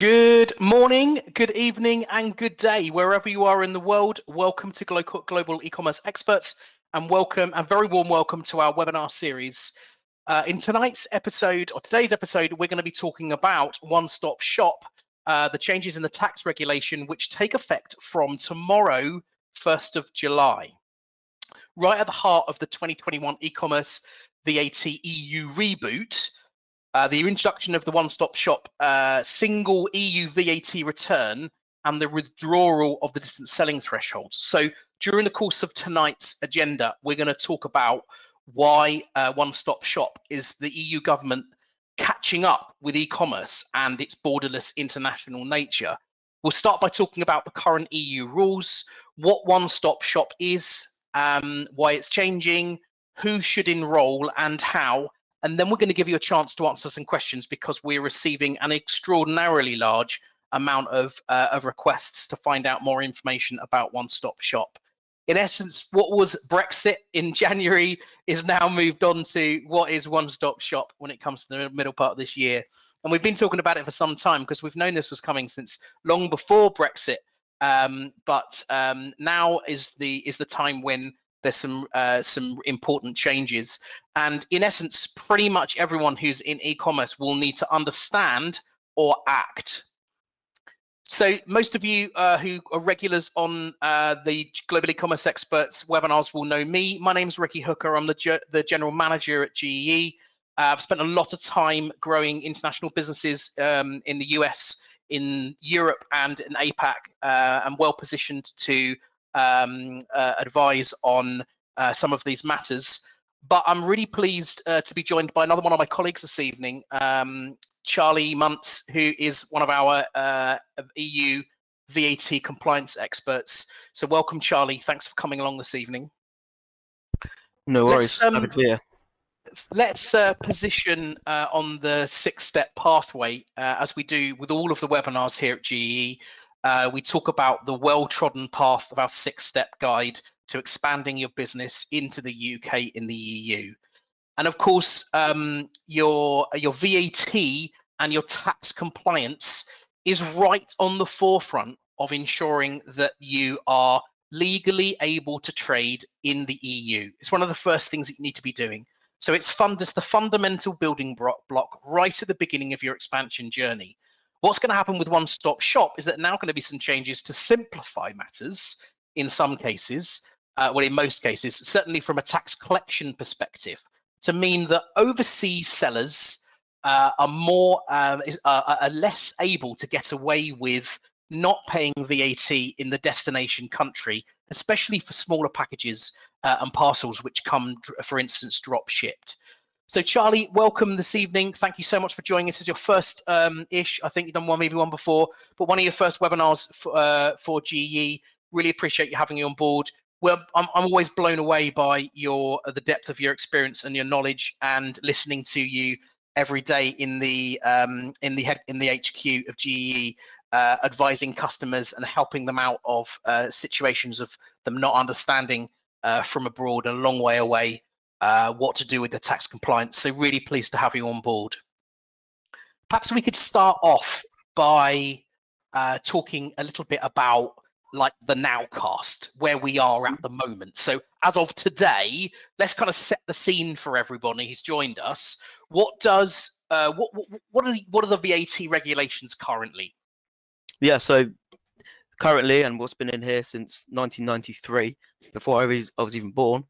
Good morning, good evening, and good day, wherever you are in the world. Welcome to Global E-Commerce Experts, and welcome, and very warm welcome to our webinar series. In today's episode, we're going to be talking about one-stop shop, the changes in the tax regulation, which take effect from tomorrow, 1st of July. Right at the heart of the 2021 e-commerce VAT EU reboot, the introduction of the one-stop shop single EU VAT return and the withdrawal of the distance selling thresholds. So during the course of tonight's agenda, we're going to talk about why one-stop shop is the EU government catching up with e-commerce and its borderless international nature. We'll start by talking about the current EU rules, what one-stop shop is, why it's changing, who should enroll and how. And then we're going to give you a chance to answer some questions because we're receiving an extraordinarily large amount of requests to find out more information about one-stop shop. In essence, what was Brexit in January is now moved on to what is one-stop shop when it comes to the middle part of this year. And we've been talking about it for some time because we've known this was coming since long before Brexit. But now is the time when there's some important changes. And in essence, pretty much everyone who's in e-commerce will need to understand or act. So most of you who are regulars on the Global E-Commerce Experts webinars will know me. My name's Riki Hooker. I'm the General Manager at GEE. I've spent a lot of time growing international businesses in the US, in Europe and in APAC, and well positioned to advise on some of these matters. But I'm really pleased to be joined by another one of my colleagues this evening, Charlie Munce, who is one of our EU VAT compliance experts. So welcome, Charlie. Thanks for coming along this evening. No worries. Let's position on the 6-step pathway, as we do with all of the webinars here at GE. We talk about the well-trodden path of our 6-step guide to expanding your business into the UK in the EU. And of course, your VAT and your tax compliance is right on the forefront of ensuring that you are legally able to trade in the EU. It's one of the first things that you need to be doing. So it's the fundamental building block right at the beginning of your expansion journey. What's going to happen with one-stop shop is that now going to be some changes to simplify matters in some cases, well, in most cases, certainly from a tax collection perspective, to mean that overseas sellers are less able to get away with not paying VAT in the destination country, especially for smaller packages and parcels which come, for instance, drop shipped. So Charlie, welcome this evening. Thank you so much for joining us. This is your first ish. I think you've done maybe one before, but one of your first webinars for GE. Really appreciate you having you on board. Well, I'm always blown away by the depth of your experience and your knowledge, and listening to you every day in the HQ of GE, advising customers and helping them out of situations of them not understanding from abroad and a long way away what to do with the tax compliance. So really pleased to have you on board. Perhaps we could start off by talking a little bit about like the nowcast, where we are at the moment. So as of today, let's kind of set the scene for everybody who's joined us. What are the VAT regulations currently? Yeah, so currently, and what's been in here since 1993, before I was even born,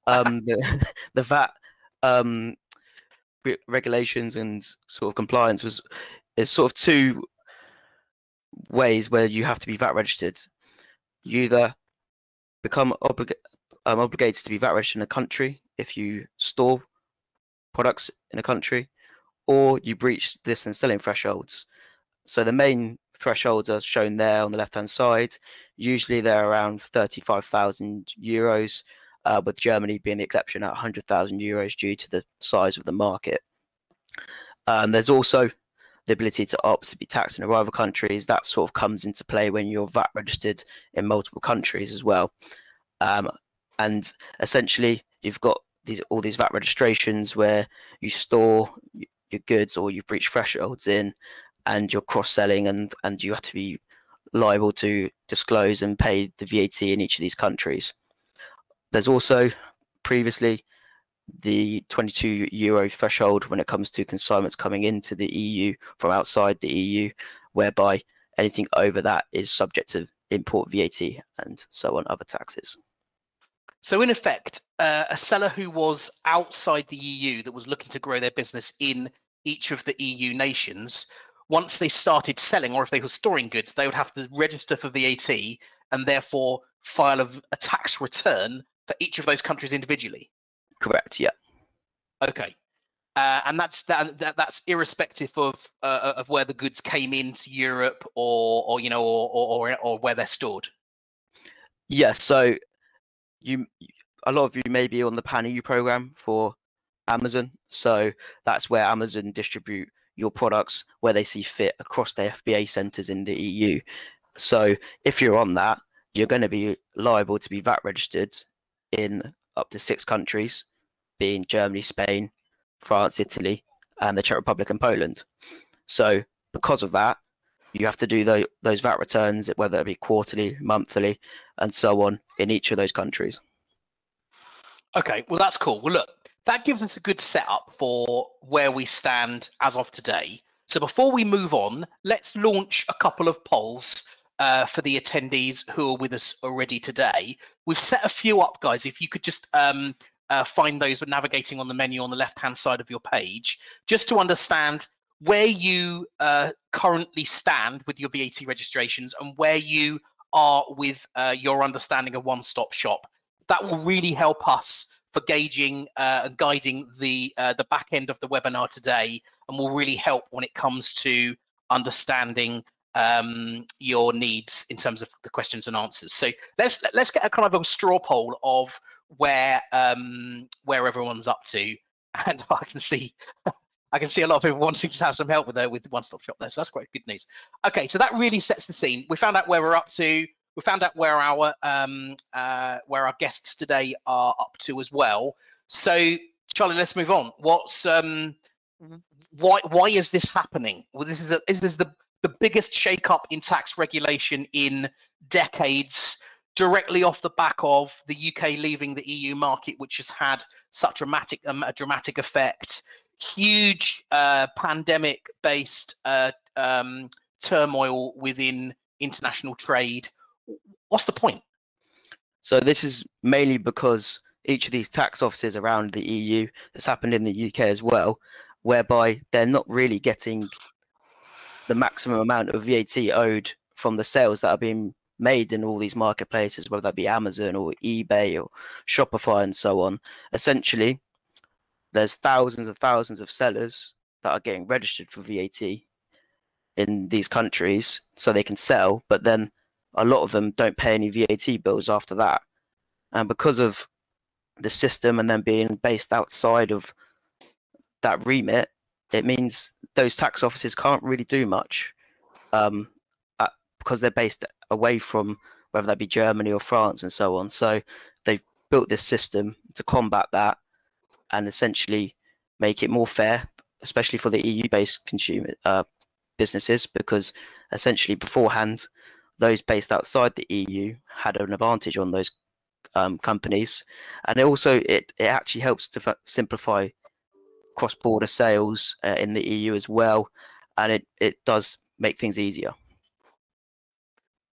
the VAT regulations and sort of compliance is sort of two ways where you have to be VAT registered. You either become obligated to be VAT registered in a country if you store products in a country, or you breach distance selling thresholds. So the main thresholds are shown there on the left hand side. Usually they're around 35,000 euros, with Germany being the exception at 100,000 euros due to the size of the market. There's also the ability to opt to be taxed in arrival countries. That sort of comes into play when you're VAT registered in multiple countries as well. And essentially you've got all these VAT registrations where you store your goods or you breach thresholds in, and you're cross-selling, and you have to be liable to disclose and pay the VAT in each of these countries. There's also previously the €22 threshold when it comes to consignments coming into the EU from outside the EU, whereby anything over that is subject to import VAT and so on, other taxes. So in effect, a seller who was outside the EU that was looking to grow their business in each of the EU nations, once they started selling, or if they were storing goods, they would have to register for VAT and therefore file a tax return for each of those countries individually. Correct, yeah. Okay. And that's irrespective of where the goods came into Europe or where they're stored. Yes, so a lot of you may be on the Pan EU program for Amazon, so that's where Amazon distribute your products where they see fit across their FBA centers in the EU. So if you're on that, you're going to be liable to be VAT registered in up to 6 countries, being Germany, Spain, France, Italy, and the Czech Republic and Poland. So because of that, you have to do those VAT returns, whether it be quarterly, monthly, and so on, in each of those countries. Okay, well, that's cool. Well, look, that gives us a good setup for where we stand as of today. So before we move on, let's launch a couple of polls for the attendees who are with us already today. We've set a few up, guys. If you could just find those navigating on the menu on the left-hand side of your page, just to understand where you currently stand with your VAT registrations and where you are with your understanding of one-stop shop. That will really help us for gauging and guiding the back end of the webinar today, and will really help when it comes to understanding your needs in terms of the questions and answers. So let's get a kind of a straw poll of where everyone's up to, and I can see a lot of people wanting to have some help with one-stop shop there. So that's quite good news. Okay, so that really sets the scene. We found out where we're up to. We found out where our guests today are up to as well. So Charlie, let's move on. Why is this happening? Well, this is the biggest shake-up in tax regulation in decades, directly off the back of the UK leaving the EU market, which has had such a dramatic effect. Huge pandemic-based turmoil within international trade. What's the point? So this is mainly because each of these tax offices around the EU, that's happened in the UK as well, whereby they're not really getting the maximum amount of VAT owed from the sales that are being made in all these marketplaces, whether that be Amazon or eBay or Shopify and so on. Essentially, there's thousands of sellers that are getting registered for VAT in these countries so they can sell, but then a lot of them don't pay any VAT bills after that. And because of the system and then being based outside of that remit, it means those tax offices can't really do much because they're based away from whether that be Germany or France and so on. So they've built this system to combat that and essentially make it more fair, especially for the EU-based consumer businesses, because essentially beforehand, those based outside the EU had an advantage on those companies, and it actually helps to simplify cross-border sales in the EU as well, and it does make things easier.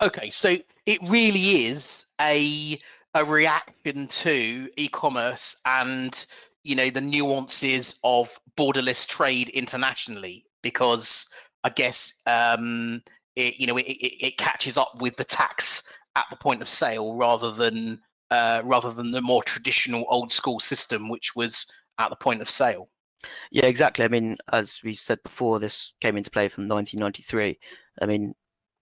Okay, so it really is a reaction to e-commerce and the nuances of borderless trade internationally, because I guess it catches up with the tax at the point of sale rather than the more traditional old school system, which was at the point of sale. Yeah, exactly. I mean, as we said before, this came into play from 1993. I mean,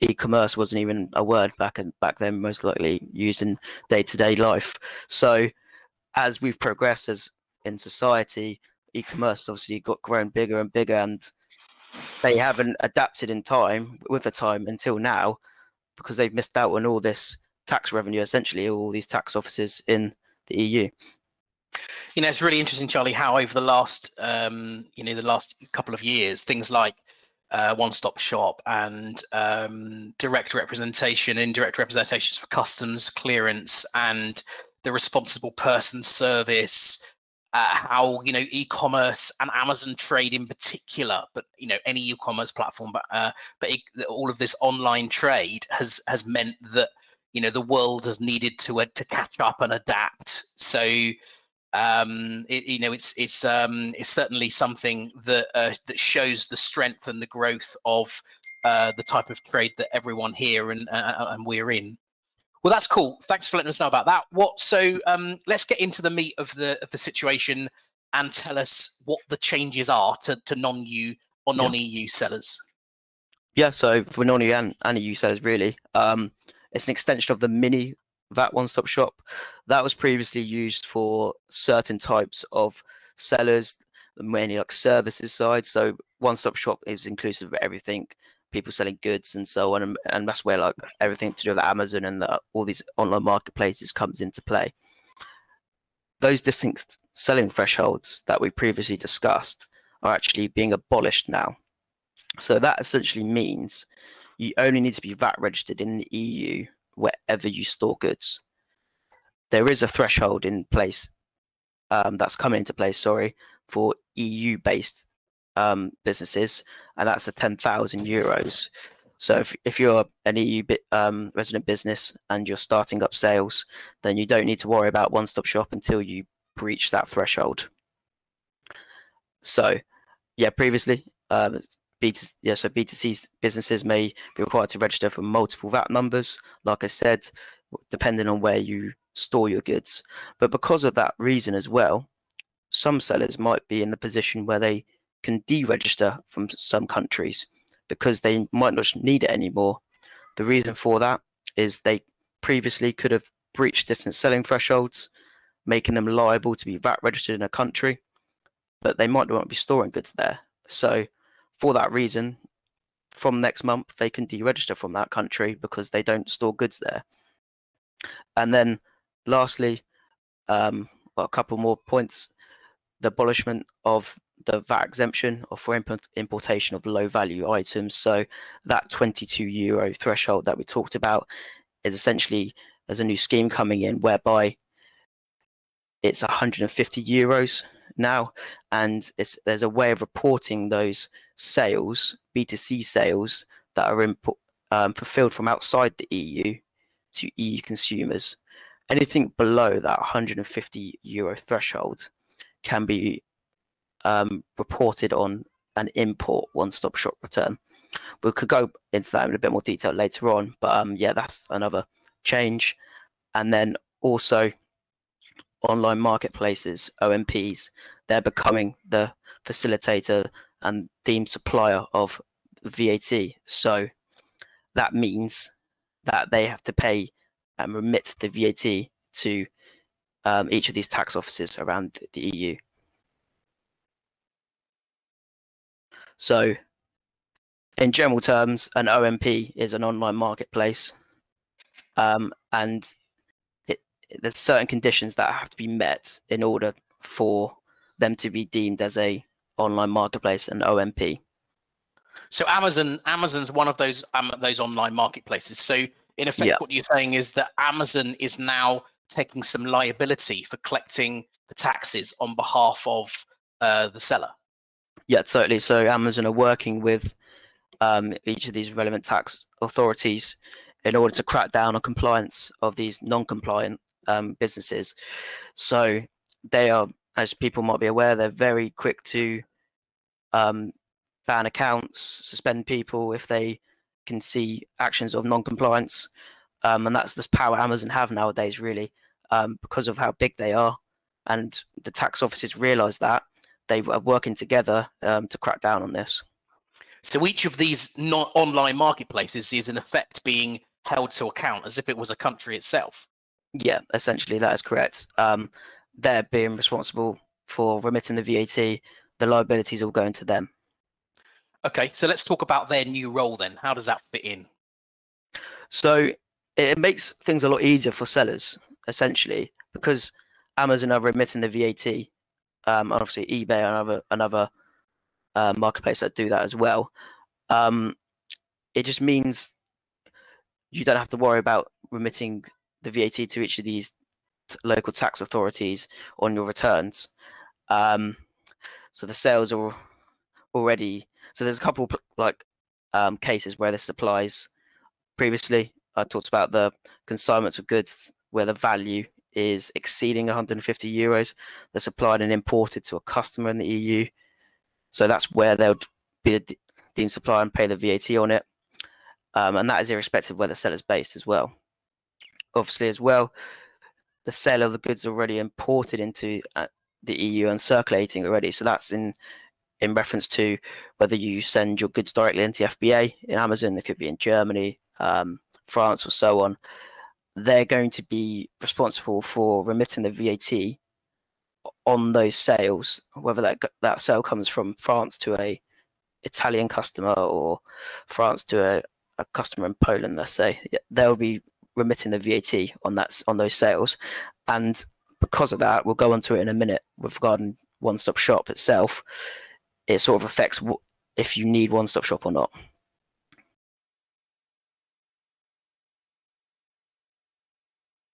e-commerce wasn't even a word back then, most likely used in day-to-day life. So as we've progressed as in society, e-commerce obviously grown bigger and bigger, and they haven't adapted with the time until now, because they've missed out on all this tax revenue, essentially all these tax offices in the EU. It's really interesting, Charlie, how over the last couple of years, things like one-stop shop and direct representation, indirect representations for customs clearance, and the responsible person service. How e-commerce and Amazon trade in particular, but any e-commerce platform, but all of this online trade has meant that the world has needed to catch up and adapt. So it's certainly something that that shows the strength and the growth of the type of trade that everyone here and we're in. Well, that's cool. Thanks for letting us know about that. So let's get into the meat of the situation and tell us what the changes are to non-EU or non-EU sellers. Yeah, so for non-EU and EU sellers, really, it's an extension of the mini VAT one-stop shop that was previously used for certain types of sellers, mainly like services side. So one-stop shop is inclusive of everything, people selling goods and so on, and that's where like everything to do with Amazon and all these online marketplaces comes into play. Those distinct selling thresholds that we previously discussed are actually being abolished now. So that essentially means you only need to be VAT registered in the EU wherever you store goods. There is a threshold in place that's coming into place, for EU-based businesses, and that's the 10,000 euros. So if you're an EU resident business and you're starting up sales, then you don't need to worry about one-stop shop until you breach that threshold. So yeah, previously B2C businesses may be required to register for multiple VAT numbers, like I said, depending on where you store your goods. But because of that reason as well, some sellers might be in the position where they can deregister from some countries because they might not need it anymore. The reason for that is they previously could have breached distance selling thresholds, making them liable to be VAT registered in a country, but they might not be storing goods there. So for that reason, from next month, they can deregister from that country because they don't store goods there. And then lastly, a couple more points: the abolishment of the VAT exemption for importation of low value items. So that 22 euro threshold that we talked about is essentially, there's a new scheme coming in whereby it's 150 euros now, and there's a way of reporting those sales, B2C sales, that are fulfilled from outside the EU to EU consumers. Anything below that 150 euro threshold can be reported on an import one-stop shop return. We could go into that in a bit more detail later on, but yeah, that's another change. And then also online marketplaces, OMPs, they're becoming the facilitator and deemed supplier of VAT. So that means that they have to pay and remit the VAT to each of these tax offices around the EU. So in general terms, an OMP is an online marketplace, and there's certain conditions that have to be met in order for them to be deemed as a online marketplace, an OMP. So Amazon's one of those online marketplaces. So in effect, what you're saying is that Amazon is now taking some liability for collecting the taxes on behalf of the seller. Yeah, totally. So Amazon are working with each of these relevant tax authorities in order to crack down on compliance of these non-compliant businesses. So they are, as people might be aware, they're very quick to ban accounts, suspend people if they can see actions of non-compliance, and that's the power Amazon have nowadays, really, because of how big they are, and the tax offices realise that. They are working together to crack down on this. So each of these online marketplaces is in effect being held to account as if it was a country itself. Yeah, essentially that is correct. They're being responsible for remitting the VAT. The liabilities all going to them. Okay, so let's talk about their new role then. How does that fit in? So it makes things a lot easier for sellers, essentially, because Amazon are remitting the VAT. Obviously eBay and another marketplace that do that as well. It just means you don't have to worry about remitting the VAT to each of these local tax authorities on your returns. So the sales are already. So there's a couple cases where this applies. Previously, I talked about the consignments of goods where the value is exceeding 150 euros. They're supplied and imported to a customer in the EU. So that's where they'll be a deemed supplier and pay the VAT on it. And that is irrespective of where the seller's based as well. Obviously, as well, the sale of the goods already imported into the EU and circulating already. So that's in reference to whether you send your goods directly into FBA in Amazon. It could be in Germany, France, or so on. They're going to be responsible for remitting the VAT on those sales, whether that sale comes from France to a Italian customer or France to a customer in Poland. Let's say they'll be remitting the VAT on those sales, and because of that, we'll go on to it in a minute with regarding one-stop shop itself. It sort of affects if you need one-stop shop or not.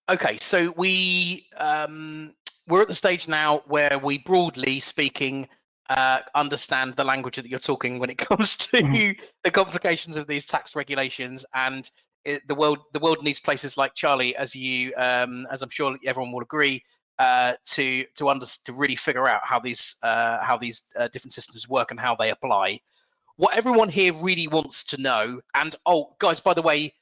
Okay, so we're at the stage now where we, broadly speaking, understand the language that you're talking when it comes to the complications of these tax regulations, and the world needs places like Charlie, as I'm sure everyone will agree, to really figure out how these different systems work and how they apply. What everyone here really wants to know, and guys, by the way,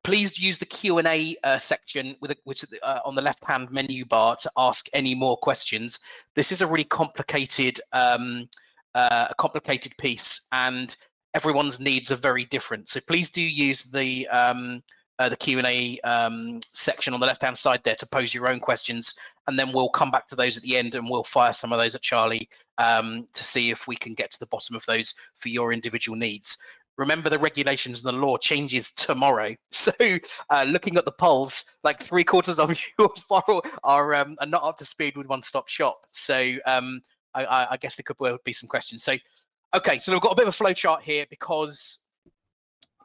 please use the Q&A section which is on the left-hand menu bar to ask any more questions. This is a really complicated piece, and everyone's needs are very different. So please do use the Q&A section on the left-hand side there to pose your own questions, and then we'll come back to those at the end, and we'll fire some of those at Charlie to see if we can get to the bottom of those for your individual needs. Remember, the regulations and the law changes tomorrow. So looking at the polls, like 3/4 of you are not up to speed with one-stop shop. So I guess there could well be some questions. So, okay, so we've got a bit of a flow chart here because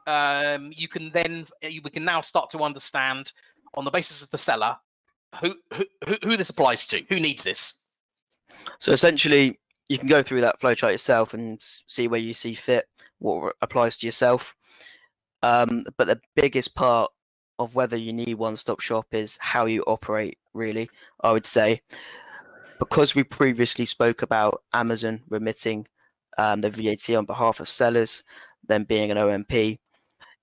we can now start to understand, on the basis of the seller, who this applies to, who needs this. So essentially, you can go through that flowchart yourself and see where you see fit, what applies to yourself. But the biggest part of whether you need one-stop shop is how you operate, really, I would say. Because we previously spoke about Amazon remitting the VAT on behalf of sellers, then being an OMP,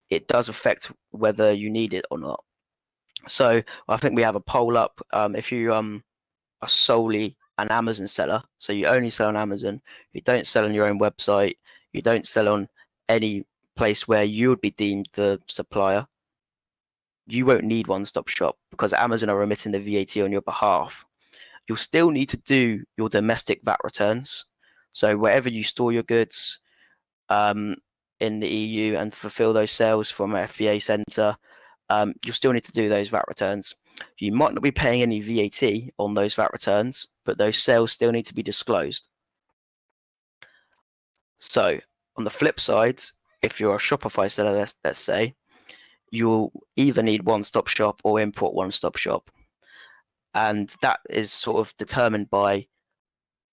it does affect whether you need it or not. So I think we have a poll up. If you are solely an Amazon seller, so you only sell on Amazon, you don't sell on your own website, you don't sell on any place where you would be deemed the supplier, you won't need one-stop shop because Amazon are remitting the VAT on your behalf. You'll still need to do your domestic VAT returns. So wherever you store your goods in the EU and fulfill those sales from an FBA centre, you'll still need to do those VAT returns. You might not be paying any VAT on those VAT returns, but those sales still need to be disclosed. So on the flip side, if you're a Shopify seller, let's say, you'll either need one-stop shop or import one-stop shop. And that is sort of determined by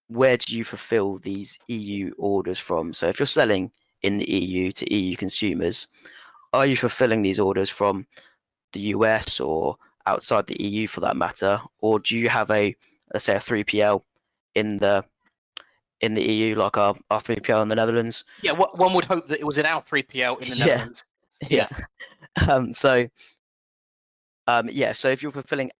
where do you fulfill these EU orders from. So if you're selling in the EU to EU consumers, are you fulfilling these orders from the US or outside the EU for that matter, or do you have let's say a 3PL in the EU, like our 3PL in the Netherlands? Yeah, one would hope that it was in our 3PL in the Netherlands. Yeah. So if you're fulfilling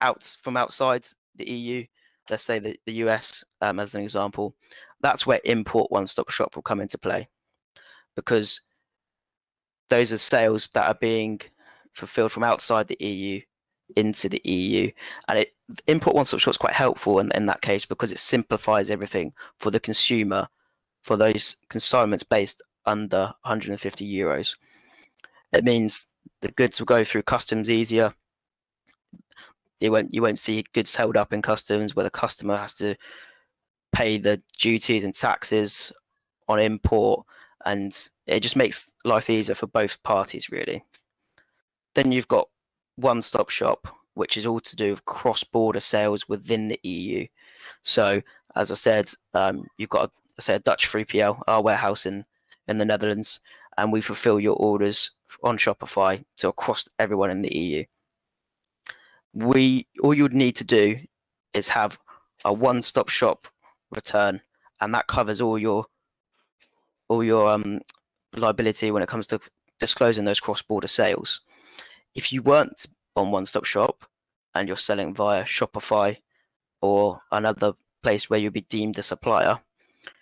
from outside the EU, let's say the US as an example, that's where import one-stop shop will come into play, because those are sales that are being fulfilled from outside the EU into the EU, and import one-stop shop is quite helpful in that case because it simplifies everything for the consumer for those consignments based under 150 euros. It means the goods will go through customs easier. You won't see goods held up in customs where the customer has to pay the duties and taxes on import, and it just makes life easier for both parties, really. Then you've got one-stop shop, which is all to do with cross-border sales within the EU. So, as I said, you've got, say, a Dutch 3PL, our warehouse in the Netherlands, and we fulfill your orders on Shopify to across everyone in the EU. All you would need to do is have a one-stop shop return, and that covers all your liability when it comes to disclosing those cross-border sales. If you weren't on one-stop shop and you're selling via Shopify or another place where you'd be deemed a supplier,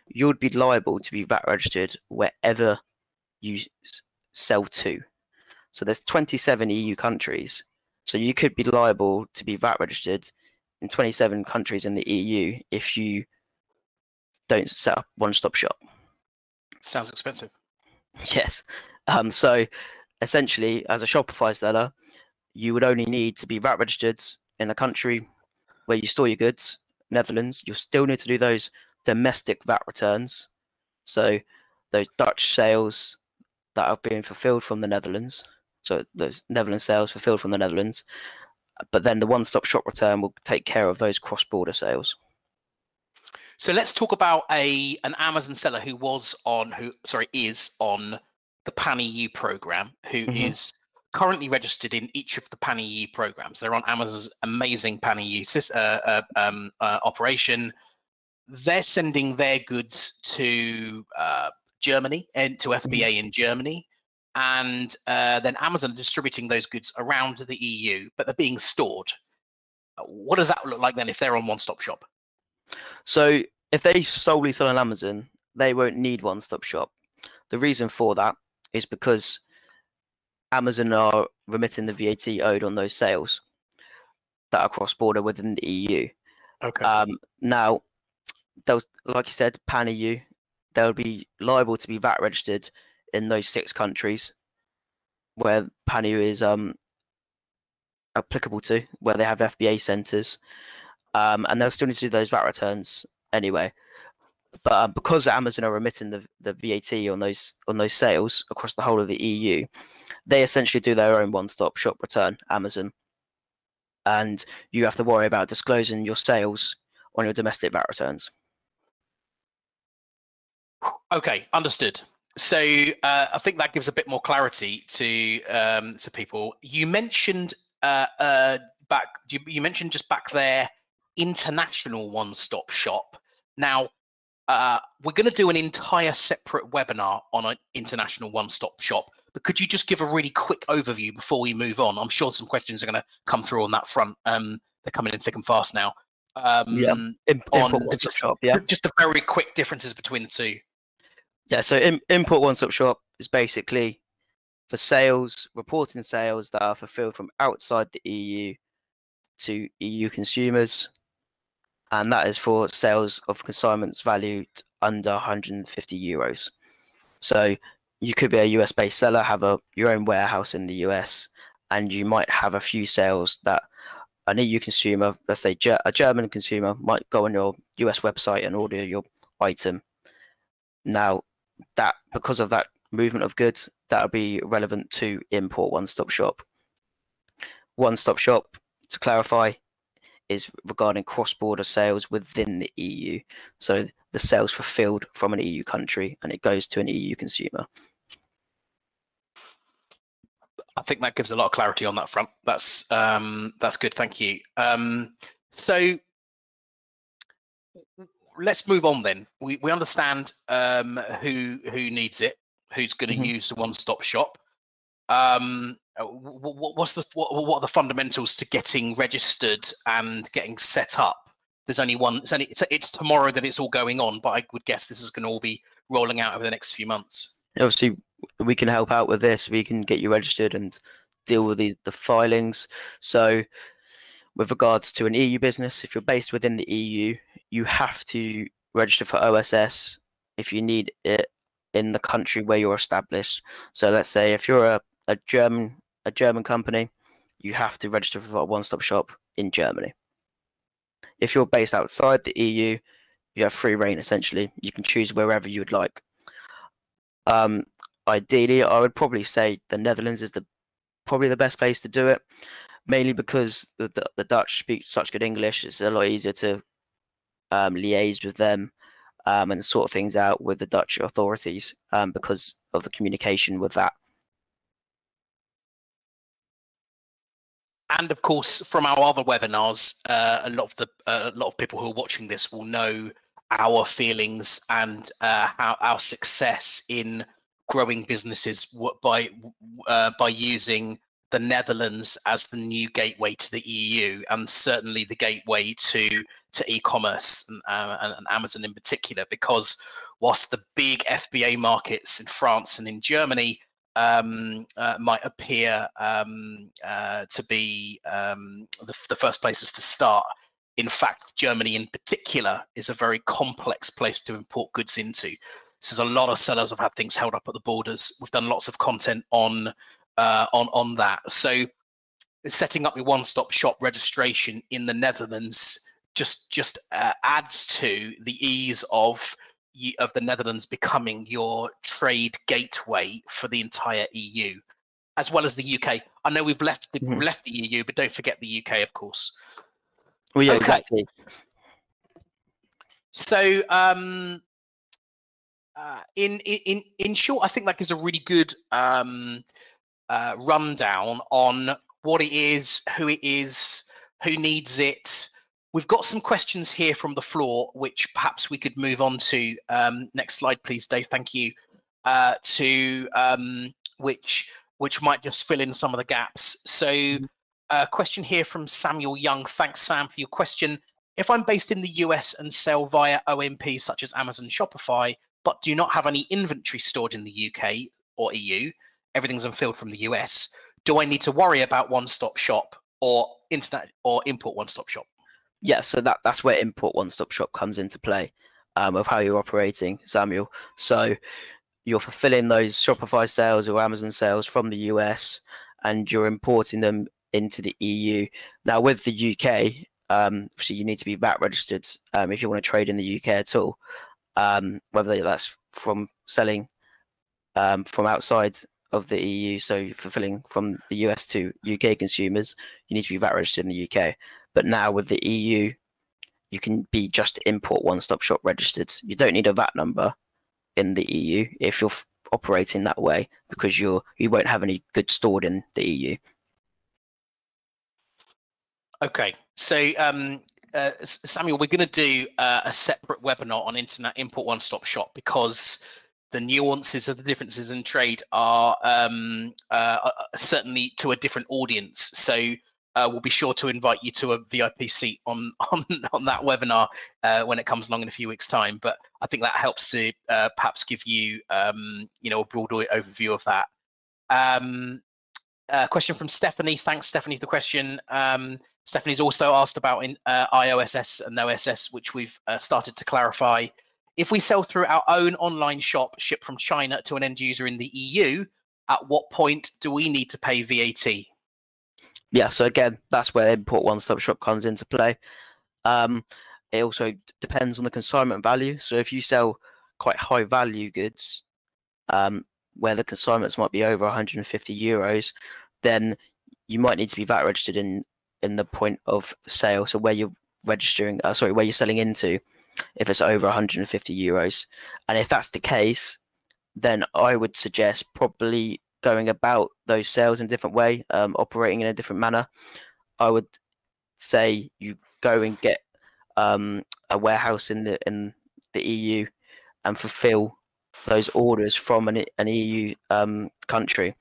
you would be liable to be VAT registered wherever you sell to. So there's 27 EU countries, so you could be liable to be VAT registered in 27 countries in the EU if you don't set up one-stop shop. Sounds expensive. Yes. So essentially, as a Shopify seller, you would only need to be VAT registered in the country where you store your goods, Netherlands. You'll still need to do those domestic VAT returns. So those Dutch sales that are being fulfilled from the Netherlands. So those Netherlands sales fulfilled from the Netherlands. But then the one-stop shop return will take care of those cross-border sales. So let's talk about an Amazon seller who is on the Pan EU program, who is currently registered in each of the Pan EU programs. They're on Amazon's amazing Pan EU operation. They're sending their goods to Germany and to FBA in Germany, and then Amazon are distributing those goods around the EU, but they're being stored. What does that look like then if they're on one-stop shop? So if they solely sell on Amazon, they won't need one-stop shop. The reason for that is because Amazon are remitting the VAT owed on those sales that are cross-border within the EU. Okay. Now, those, like you said, Pan EU, they'll be liable to be VAT registered in those 6 countries where Pan EU is applicable to, where they have FBA centres, and they'll still need to do those VAT returns anyway. But because Amazon are remitting the VAT on those sales across the whole of the EU, they essentially do their own one-stop shop return, Amazon, and you have to worry about disclosing your sales on your domestic VAT returns. Okay, understood. So I think that gives a bit more clarity to people. You mentioned you mentioned just back there international one-stop shop. Now we're going to do an entire separate webinar on an international one-stop shop, but could you just give a really quick overview before we move on? I'm sure some questions are going to come through on that front. They're coming in thick and fast now. Import one-stop shop. Yeah, just the very quick differences between the two. Yeah, so import one-stop shop is basically for sales, reporting sales that are fulfilled from outside the EU to EU consumers, and that is for sales of consignments valued under 150 euros. So you could be a US-based seller, have your own warehouse in the US, and you might have a few sales that an EU consumer, let's say a German consumer, might go on your US website and order your item. Now, that because of that movement of goods, that will be relevant to import one-stop shop. One-stop shop, to clarify, is regarding cross-border sales within the EU. So the sales fulfilled from an EU country and it goes to an EU consumer. I think that gives a lot of clarity on that front. That's good. Thank you. So let's move on then. We understand who needs it, who's going to use the one-stop shop. What are the fundamentals to getting registered and getting set up? There's only one. It's tomorrow that it's all going on, but I would guess this is going to all be rolling out over the next few months. Obviously, we can help out with this. We can get you registered and deal with the filings. So with regards to an EU business, if you're based within the EU, you have to register for OSS if you need it in the country where you're established. So let's say if you're a German company, you have to register for a one-stop shop in Germany. If you're based outside the EU, you have free reign essentially. You can choose wherever you would like. ideally, I would probably say the Netherlands is probably the best place to do it, mainly because the Dutch speak such good English. It's a lot easier to liaise with them and sort things out with the Dutch authorities because of the communication with that. And of course, from our other webinars, a lot of people who are watching this will know our feelings and how our success in growing businesses by using the Netherlands as the new gateway to the EU, and certainly the gateway to e-commerce and Amazon in particular. Because whilst the big FBA markets in France and in Germany might appear to be the first places to start, in fact, Germany in particular is a very complex place to import goods into. So there's a lot of sellers have had things held up at the borders. We've done lots of content on that. So setting up your one-stop shop registration in the Netherlands just adds to the ease of the Netherlands becoming your trade gateway for the entire EU, as well as the UK. I know we've left the EU, but don't forget the UK, of course. Well, yeah, Okay. exactly. So, in short, I think that gives a really good rundown on what it is, who needs it. We've got some questions here from the floor, which perhaps we could move on to. Next slide, please, Dave. Thank you. Which might just fill in some of the gaps. So, a question here from Samuel Young. Thanks, Sam, for your question. If I'm based in the US and sell via OMP such as Amazon, Shopify, but do not have any inventory stored in the UK or EU, everything's unfilled from the US, do I need to worry about one-stop shop or internet or import one-stop shop? Yeah, so that's where import one-stop shop comes into play of how you're operating, Samuel. So you're fulfilling those Shopify sales or Amazon sales from the US and you're importing them into the EU. Now with the UK, so you need to be VAT registered if you want to trade in the UK at all, whether that's from selling from outside of the EU, so fulfilling from the US to UK consumers, you need to be VAT registered in the UK. But now with the EU, you can be just import one-stop shop registered. You don't need a VAT number in the EU if you're operating that way, because you won't have any goods stored in the EU. Okay, so Samuel, we're going to do a separate webinar on internet import one-stop shop, because the nuances of the differences in trade are certainly to a different audience. So we'll be sure to invite you to a VIP seat on that webinar when it comes along in a few weeks' time. But I think that helps to perhaps give you a broad overview of that. Question from Stephanie. Thanks, Stephanie, for the question. Stephanie's also asked about IOSS and OSS, which we've started to clarify. If we sell through our own online shop, shipped from China to an end user in the EU, at what point do we need to pay VAT? Yeah, so again, that's where import one-stop shop comes into play. It also depends on the consignment value. So if you sell quite high value goods, where the consignments might be over 150 euros, then you might need to be VAT registered in the point of sale. So where you're registering, where you're selling into, if it's over 150 euros. And if that's the case, then I would suggest probably going about those sales in a different way, operating in a different manner. I would say you go and get a warehouse in the EU and fulfill those orders from an EU country.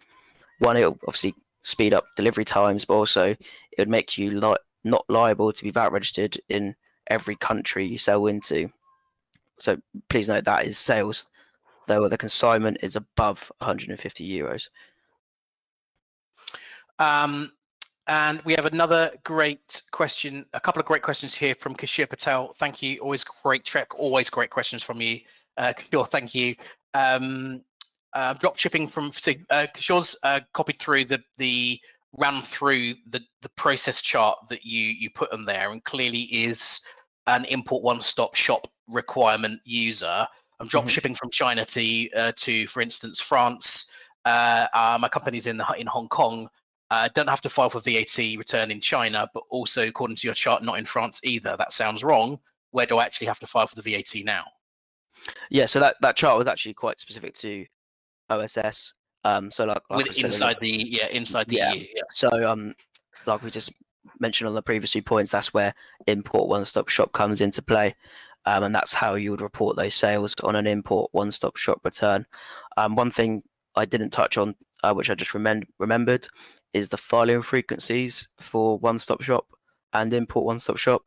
One, it'll obviously speed up delivery times, but also it would make you not liable to be VAT registered in every country you sell into. So please note that is sales, though the consignment is above 150 euros. And we have another great question, a couple of great questions here from Kishore Patel. Thank you. Always great great questions from you. Kishore, thank you. Drop shipping from Kishore's copied through ran through the process chart that you put on there, and clearly is an import one-stop shop requirement user. I'm drop shipping from China to, for instance, France. My company's in Hong Kong. Don't have to file for VAT return in China, but also according to your chart, not in France either. That sounds wrong. Where do I actually have to file for the VAT now? Yeah, so that chart was actually quite specific to OSS. So like With I said, inside the EU. Yeah. So like we just mentioned on the previous 2 points, that's where import one-stop shop comes into play. And that's how you would report those sales on an import one-stop shop return. One thing I didn't touch on, which I just remembered, is the filing frequencies for one-stop shop and import one-stop shop.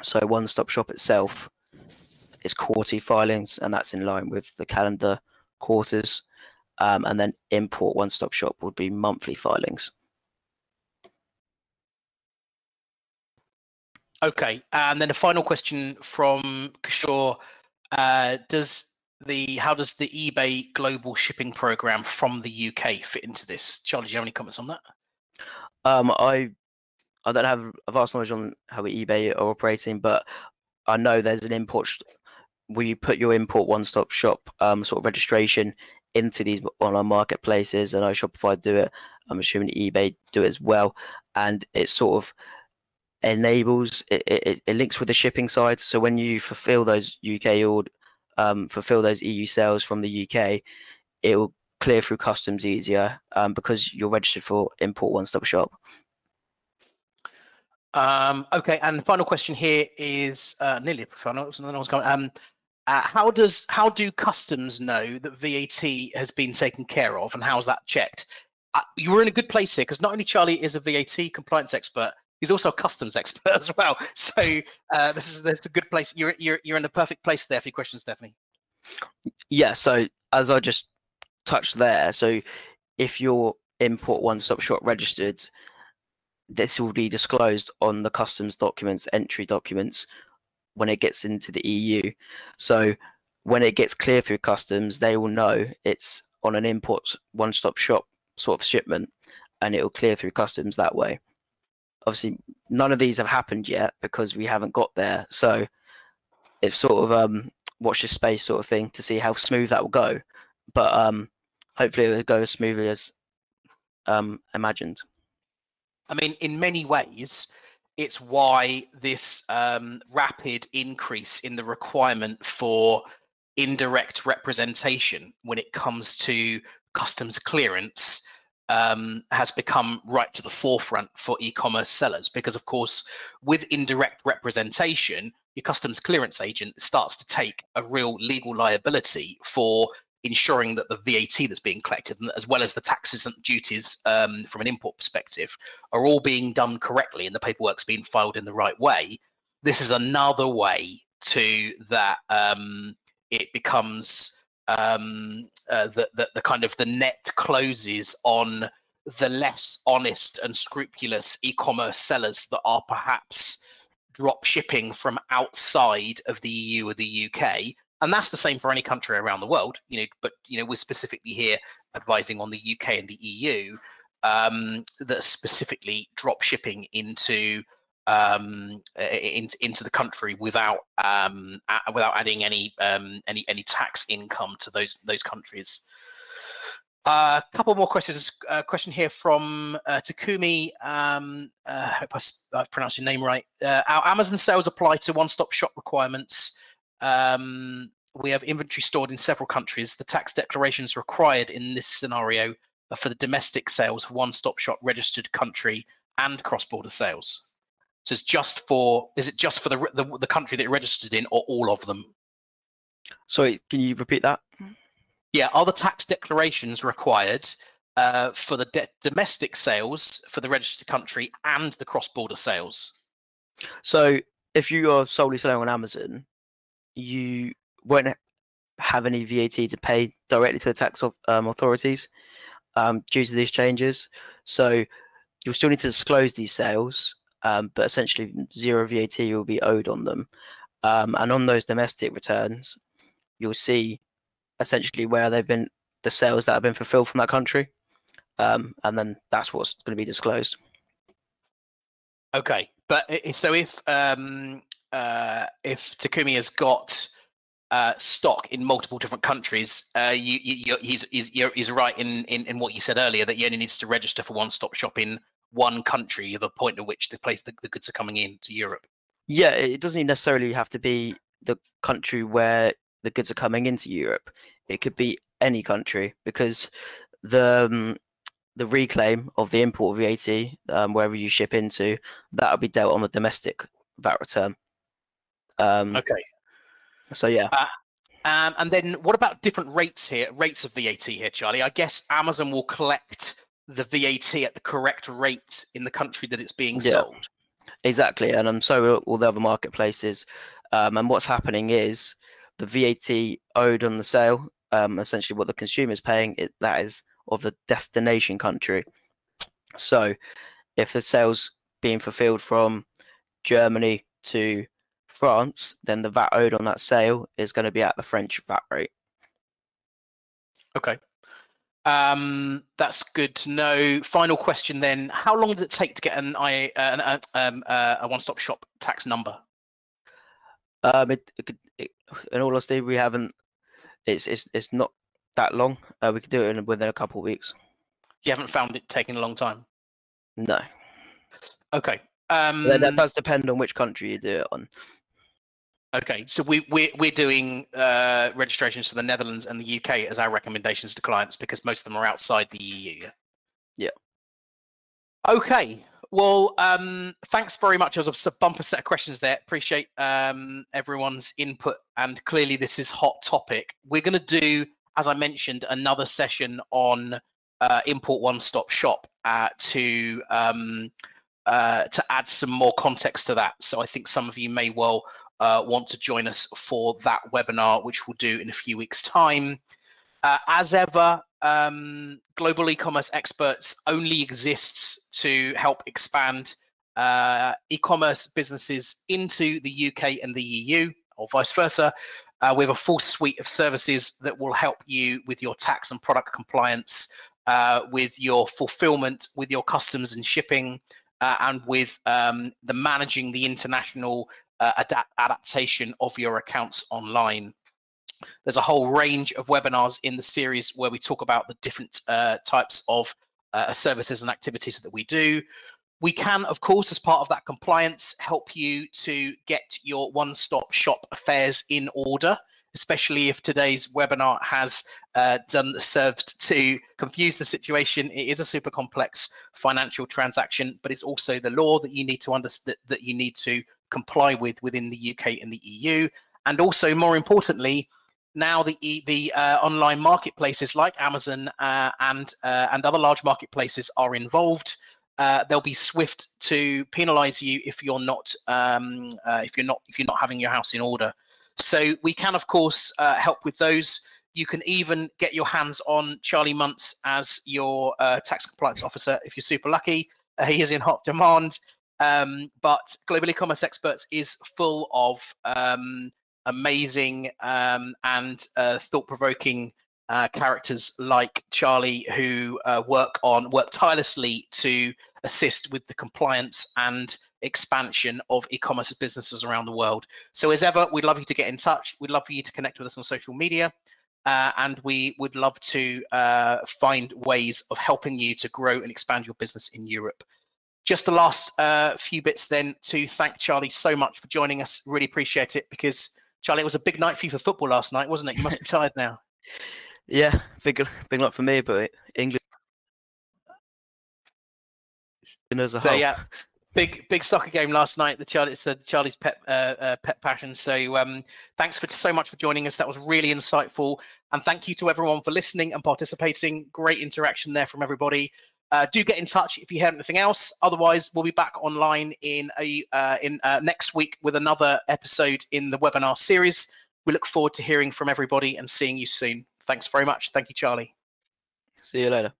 So one-stop shop itself is quarterly filings, and that's in line with the calendar quarters. And then import one-stop shop would be monthly filings. Okay, and then a final question from Kishore. How does the eBay global shipping program from the UK fit into this? Charlie, do you have any comments on that? I don't have a vast knowledge on how eBay are operating, but I know there's an import where you put your import one-stop shop sort of registration into these online marketplaces. I know Shopify do it. I'm assuming eBay do it as well, and it sort of enables it links with the shipping side. So when you fulfill those fulfill those EU sales from the UK, it will clear through customs easier because you're registered for import one-stop shop. Okay, and the final question here is nearly a final. How do customs know that VAT has been taken care of, and how's that checked? You were in a good place here because not only Charlie is a VAT compliance expert, he's also a customs expert as well. So this is a good place. You're in the perfect place there for your question, Stephanie. Yeah. So as I just touched there, so if your import one-stop shop registered, this will be disclosed on the customs documents, entry documents, when it gets into the EU. So when it gets clear through customs, they will know it's on an import one-stop shop sort of shipment, and it will clear through customs that way. Obviously, none of these have happened yet because we haven't got there. So it's sort of watch this space sort of thing to see how smooth that will go. But hopefully it will go as smoothly as imagined. I mean, in many ways, it's why this rapid increase in the requirement for indirect representation when it comes to customs clearance has become right to the forefront for e-commerce sellers, because of course with indirect representation, your customs clearance agent starts to take a real legal liability for ensuring that the VAT that's being collected, as well as the taxes and duties from an import perspective, are all being done correctly and the paperwork's being filed in the right way. This is another way to that it becomes the kind of the net closes on the less honest and scrupulous e-commerce sellers that are perhaps drop shipping from outside of the EU or the UK. And that's the same for any country around the world, but we're specifically here advising on the UK and the EU that are specifically drop shipping into the country without adding any tax income to those countries. A couple more questions. A question here from Takumi. I hope I've pronounced your name right. Our Amazon sales apply to one-stop shop requirements. We have inventory stored in several countries. The tax declarations required in this scenario are for the domestic sales of one-stop shop registered country and cross-border sales. So is it just for the country that you're registered in, or all of them? Sorry, can you repeat that? Yeah, are the tax declarations required for the domestic sales for the registered country and the cross-border sales? So if you are solely selling on Amazon, you won't have any VAT to pay directly to the tax authorities due to these changes. So you'll still need to disclose these sales, but essentially zero VAT will be owed on them. And on those domestic returns, you'll see essentially where they've been, the sales that have been fulfilled from that country, and then that's what's going to be disclosed. Okay, but so if Takumi has got stock in multiple different countries, he's right in what you said earlier, that he only needs to register for one-stop shop in one country, the point at which the goods are coming in to Europe. Yeah, it doesn't necessarily have to be the country where the goods are coming into Europe. It could be any country, because the reclaim of the import VAT, wherever you ship into, that will be dealt on the domestic VAT return. Okay. So yeah. And then what about different rates of VAT here, Charlie? I guess Amazon will collect the VAT at the correct rate in the country that it's being sold. Exactly, and so will all the other marketplaces. And what's happening is the VAT owed on the sale, essentially what the consumer is paying, that is of the destination country. So if the sale's being fulfilled from Germany to France, then the VAT owed on that sale is going to be at the French VAT rate. Okay. That's good to know. Final question then: how long does it take to get a one-stop shop tax number? In all honesty, we haven't. It's not that long. We could do it within a couple of weeks. You haven't found it taking a long time? No. Okay. That does depend on which country you do it on. Okay, so we're doing registrations for the Netherlands and the UK as our recommendations to clients, because most of them are outside the EU. Yeah. Okay. Well, thanks very much. There was a bumper set of questions there. Appreciate everyone's input, and clearly this is hot topic. We're going to do, as I mentioned, another session on import one-stop shop to add some more context to that. So I think some of you may well want to join us for that webinar, which we'll do in a few weeks' time. As ever, Global E-commerce Experts only exists to help expand e-commerce businesses into the UK and the EU, or vice versa. We have a full suite of services that will help you with your tax and product compliance, with your fulfillment, with your customs and shipping, and with the managing the international adaptation of your accounts online. There's a whole range of webinars in the series where we talk about the different types of services and activities that we do. We can, of course, as part of that compliance, help you to get your one-stop shop affairs in order, especially if today's webinar has served to confuse the situation. It is a super complex financial transaction, but it's also the law that you need to understand, that you need to comply with within the UK and the EU. And also, more importantly, now the online marketplaces like Amazon and other large marketplaces are involved. They'll be swift to penalise you if you're not having your house in order. So we can, of course, help with those. You can even get your hands on Charlie Munce as your tax compliance officer if you're super lucky. He is in hot demand. But Global E-commerce Experts is full of amazing and thought-provoking characters like Charlie, who work tirelessly to assist with the compliance and expansion of e-commerce businesses around the world. So as ever, we'd love you to get in touch. We'd love for you to connect with us on social media, and we would love to find ways of helping you to grow and expand your business in Europe. Just the last few bits then to thank Charlie so much for joining us. Really appreciate it, because Charlie, it was a big night for you for football last night, wasn't it? You must be tired now. Yeah, big night for me, but England as a whole. Yeah, big soccer game last night. Charlie's pet passion. So thanks so much for joining us. That was really insightful, and thank you to everyone for listening and participating. Great interaction there from everybody. Do get in touch if you heard anything else. Otherwise, we'll be back online in next week with another episode in the webinar series. We look forward to hearing from everybody and seeing you soon. Thanks very much. Thank you, Charlie. See you later.